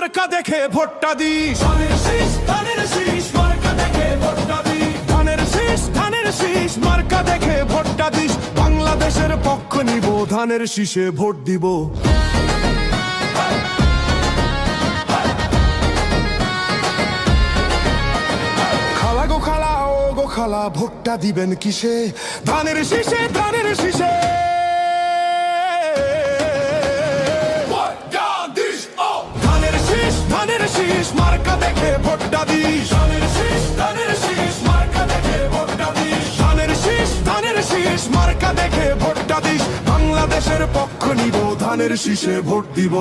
মার্কা দেখে ভোটটা দিস, ধানের শীষ মার্কা দেখে ভোটটা দিস, ধানের শীষ মার্কা দেখে ভোটটা দিস। বাংলাদেশের পক্ষ নিব, ধানের শীষে ভোট দিব। খালা গো খালা, ও গো খালা, ভোটটা দিবেন কিসে? ধানের শীষে, ধানের শীষে। ধানের শীষ মার্কা দেখে ভোটটা দিস, ধানের শীষ মার্কা দেখে ভোটটা দিস, ধানের শীষ মার্কা দেখে ভোটটা দিস। বাংলাদেশের পক্ষ নিব, ধানের শীষে ভোট দিব।